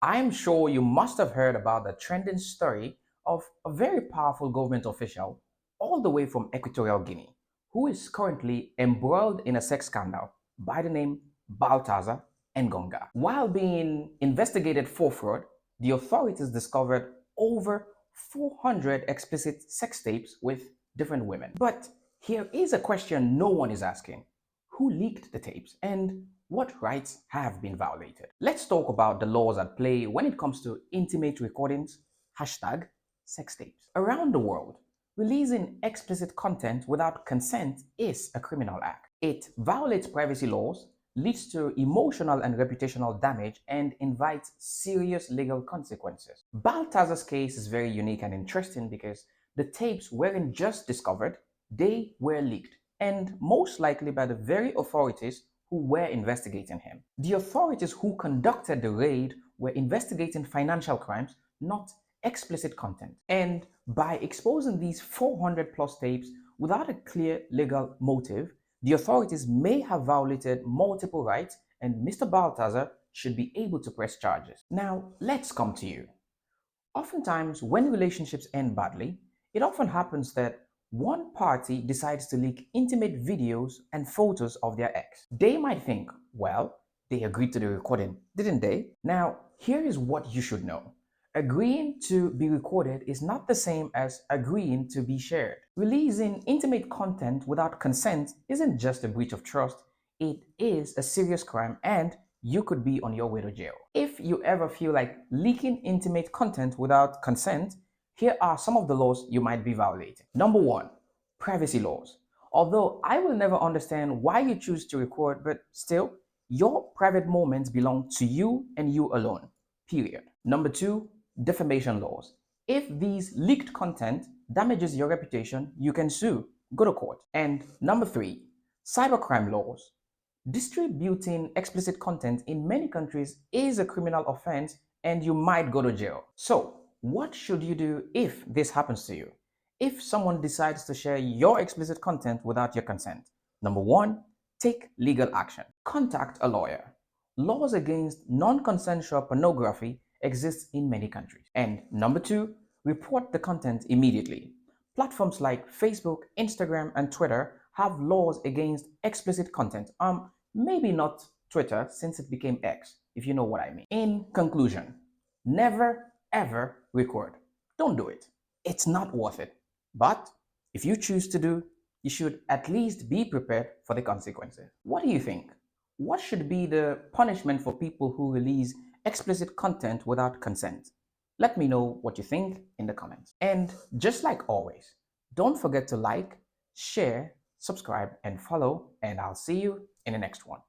I'm sure you must have heard about the trending story of a very powerful government official all the way from Equatorial Guinea who is currently embroiled in a sex scandal by the name Baltasar Engonga. While being investigated for fraud, the authorities discovered over 400 explicit sex tapes with different women. But here is a question no one is asking. Who leaked the tapes and what rights have been violated? Let's talk about the laws at play when it comes to intimate recordings, hashtag sex tapes. Around the world, releasing explicit content without consent is a criminal act. It violates privacy laws, leads to emotional and reputational damage, and invites serious legal consequences. Baltazar's case is very unique and interesting because the tapes weren't just discovered, they were leaked, and most likely by the very authorities who were investigating him. The authorities who conducted the raid were investigating financial crimes, not explicit content. And by exposing these 400 plus tapes without a clear legal motive, the authorities may have violated multiple rights, and Mr. Baltazar should be able to press charges. Now, let's come to you. Oftentimes, when relationships end badly, it often happens that one party decides to leak intimate videos and photos of their ex. They might think, well, they agreed to the recording, didn't they? Now, here is what you should know. Agreeing to be recorded is not the same as agreeing to be shared. Releasing intimate content without consent isn't just a breach of trust, it is a serious crime and you could be on your way to jail. If you ever feel like leaking intimate content without consent, here are some of the laws you might be violating. Number one, privacy laws. Although I will never understand why you choose to record, but still, your private moments belong to you and you alone, period. Number two, defamation laws. If these leaked content damages your reputation, you can sue, go to court. And number three, cybercrime laws. Distributing explicit content in many countries is a criminal offense and you might go to jail. So, what should you do if this happens to you? If someone decides to share your explicit content without your consent? Number one, take legal action. Contact a lawyer. Laws against non-consensual pornography exist in many countries. And number two, report the content immediately. Platforms like Facebook, Instagram, and Twitter have laws against explicit content. Maybe not Twitter since it became X, if you know what I mean. In conclusion, never ever record. Don't do it. It's not worth it. But if you choose to do, you should at least be prepared for the consequences. What do you think? What should be the punishment for people who release explicit content without consent? Let me know what you think in the comments. And just like always, don't forget to like, share, subscribe, and follow, and I'll see you in the next one.